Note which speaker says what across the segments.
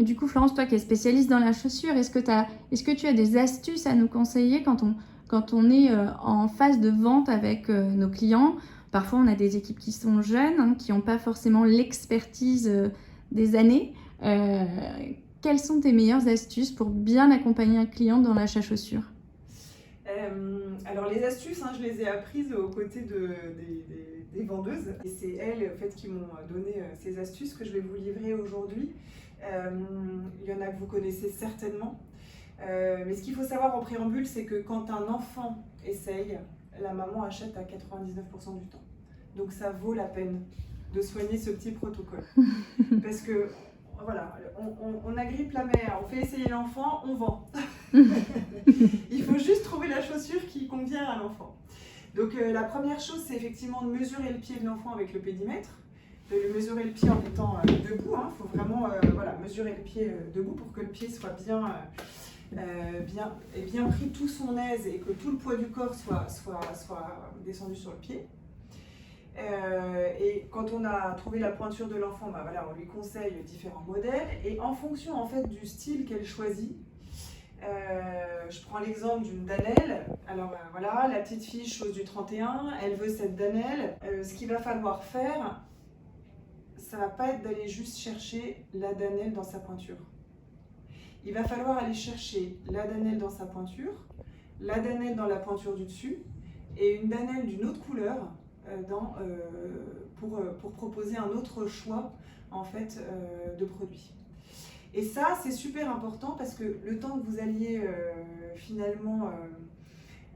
Speaker 1: du coup, Florence, toi qui es spécialiste dans la chaussure, est-ce que tu as des astuces à nous conseiller quand on est en phase de vente avec nos clients? Parfois, on a des équipes qui sont jeunes, hein, qui n'ont pas forcément l'expertise des années. Quelles sont tes meilleures astuces pour bien accompagner un client dans l'achat chaussure?
Speaker 2: Alors les astuces, je les ai apprises aux côtés des vendeuses. Et c'est elles en fait, qui m'ont donné ces astuces que je vais vous livrer aujourd'hui. Il y en a que vous connaissez certainement. Mais ce qu'il faut savoir en préambule, c'est que quand un enfant essaye, la maman achète à 99% du temps. Donc ça vaut la peine de soigner ce petit protocole. Parce que voilà, on agrippe la mère, on fait essayer l'enfant, on vend. Il faut juste trouver la chaussure qui convient à l'enfant. Donc la première chose, c'est effectivement de mesurer le pied de l'enfant avec le pédimètre, de lui mesurer le pied en étant debout. Il faut vraiment mesurer le pied debout pour que le pied soit bien pris tout son aise et que tout le poids du corps soit descendu sur le pied. Et quand on a trouvé la pointure de l'enfant, on lui conseille différents modèles et en fonction en fait du style qu'elle choisit. Je prends l'exemple d'une Danelle. Alors voilà, la petite fille chose du 31, elle veut cette Danelle. Ce qu'il va falloir faire, ça va pas être d'aller juste chercher la Danelle dans sa pointure. Il va falloir aller chercher la Danelle dans sa pointure, la Danelle dans la pointure du dessus et une Danelle d'une autre couleur pour proposer un autre choix en fait, de produits. Et ça, c'est super important parce que le temps que vous alliez finalement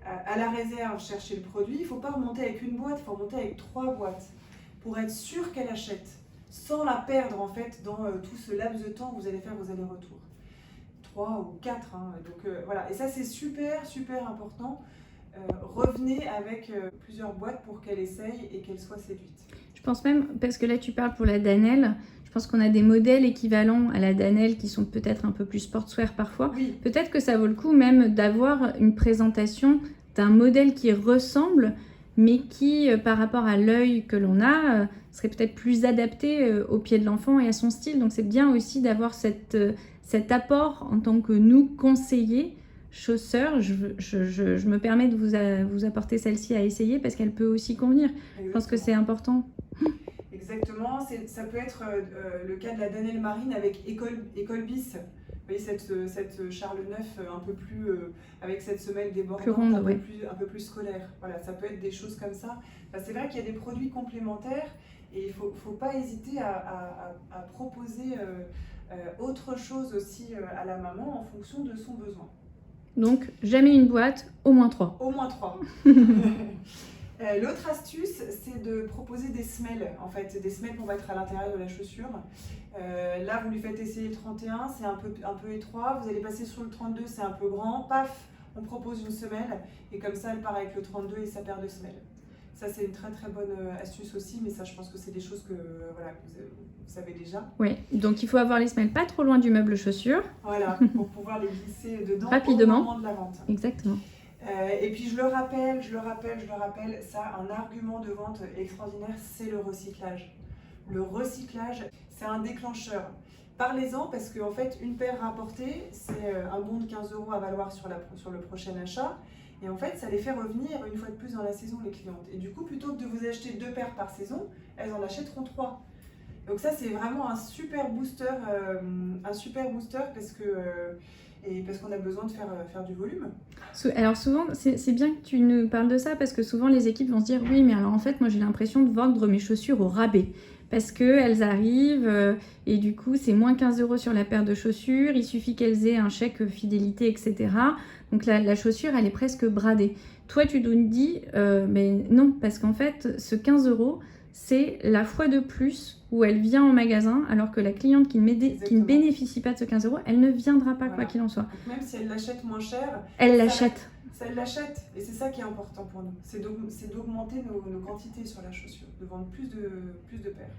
Speaker 2: à la réserve chercher le produit, il ne faut pas remonter avec une boîte, il faut remonter avec 3 boîtes pour être sûr qu'elle achète, sans la perdre en fait dans tout ce laps de temps que vous allez faire vos allers-retours. 3 ou 4. Donc voilà, et ça c'est super, super important. Revenez avec plusieurs boîtes pour qu'elle essaye et qu'elle soit séduite.
Speaker 1: Je pense même, parce que là tu parles pour la Danelle, je pense qu'on a des modèles équivalents à la Danelle qui sont peut-être un peu plus sportswear parfois.
Speaker 2: Oui.
Speaker 1: Peut-être que ça vaut le coup même d'avoir une présentation d'un modèle qui ressemble, mais qui, par rapport à l'œil que l'on a, serait peut-être plus adapté au pied de l'enfant et à son style. Donc c'est bien aussi d'avoir cet apport en tant que nous, conseillers, chausseurs. Je me permets de vous apporter celle-ci à essayer parce qu'elle peut aussi convenir.
Speaker 2: Exactement.
Speaker 1: Je pense que c'est important.
Speaker 2: Exactement, ça peut être le cas de la Danelle marine avec École Bis. Vous voyez cette Charles IX un peu plus avec cette semelle débordante,
Speaker 1: ronde,
Speaker 2: un peu plus scolaire. Voilà, ça peut être des choses comme ça. Enfin, c'est vrai qu'il y a des produits complémentaires et il faut pas hésiter à proposer autre chose aussi à la maman en fonction de son besoin.
Speaker 1: Donc, jamais une boîte, au moins 3.
Speaker 2: Au moins 3. L'autre astuce, c'est de proposer des semelles, en fait, des semelles qu'on va être à l'intérieur de la chaussure. Là, vous lui faites essayer le 31, c'est un peu étroit. Vous allez passer sur le 32, c'est un peu grand. Paf, on propose une semelle et comme ça, elle part avec le 32 et sa paire de semelles. Ça, c'est une très très bonne astuce aussi, mais ça, je pense que c'est des choses que vous savez déjà.
Speaker 1: Oui, donc il faut avoir les semelles pas trop loin du meuble chaussure.
Speaker 2: Voilà, pour pouvoir les glisser dedans
Speaker 1: rapidement.
Speaker 2: Au moment de la vente.
Speaker 1: Exactement.
Speaker 2: Et puis je le rappelle, ça, un argument de vente extraordinaire, c'est le recyclage. Le recyclage, c'est un déclencheur. Parlez-en parce qu'en fait, une paire rapportée, c'est un bon de 15 € à valoir sur le prochain achat. Et en fait, ça les fait revenir une fois de plus dans la saison, les clientes. Et du coup, plutôt que de vous acheter 2 paires par saison, elles en achèteront 3. Donc ça, c'est vraiment un super booster parce qu'on a besoin de faire du volume.
Speaker 1: Alors souvent, c'est bien que tu nous parles de ça parce que souvent les équipes vont se dire oui, mais alors en fait, moi j'ai l'impression de vendre mes chaussures au rabais parce qu'elles arrivent et du coup c'est moins 15 € sur la paire de chaussures, il suffit qu'elles aient un chèque fidélité, etc. Donc la chaussure, elle est presque bradée. Toi, tu nous dis, mais non, parce qu'en fait, ce 15 €, c'est la fois de plus où elle vient en magasin, alors que la cliente qui ne bénéficie pas de ce 15 €, elle ne viendra pas, voilà. Quoi qu'il en soit.
Speaker 2: Donc même si elle l'achète moins cher,
Speaker 1: elle l'achète.
Speaker 2: Ça, elle l'achète, et c'est ça qui est important pour nous. C'est d'augmenter nos quantités sur la chaussure, de vendre plus de paires.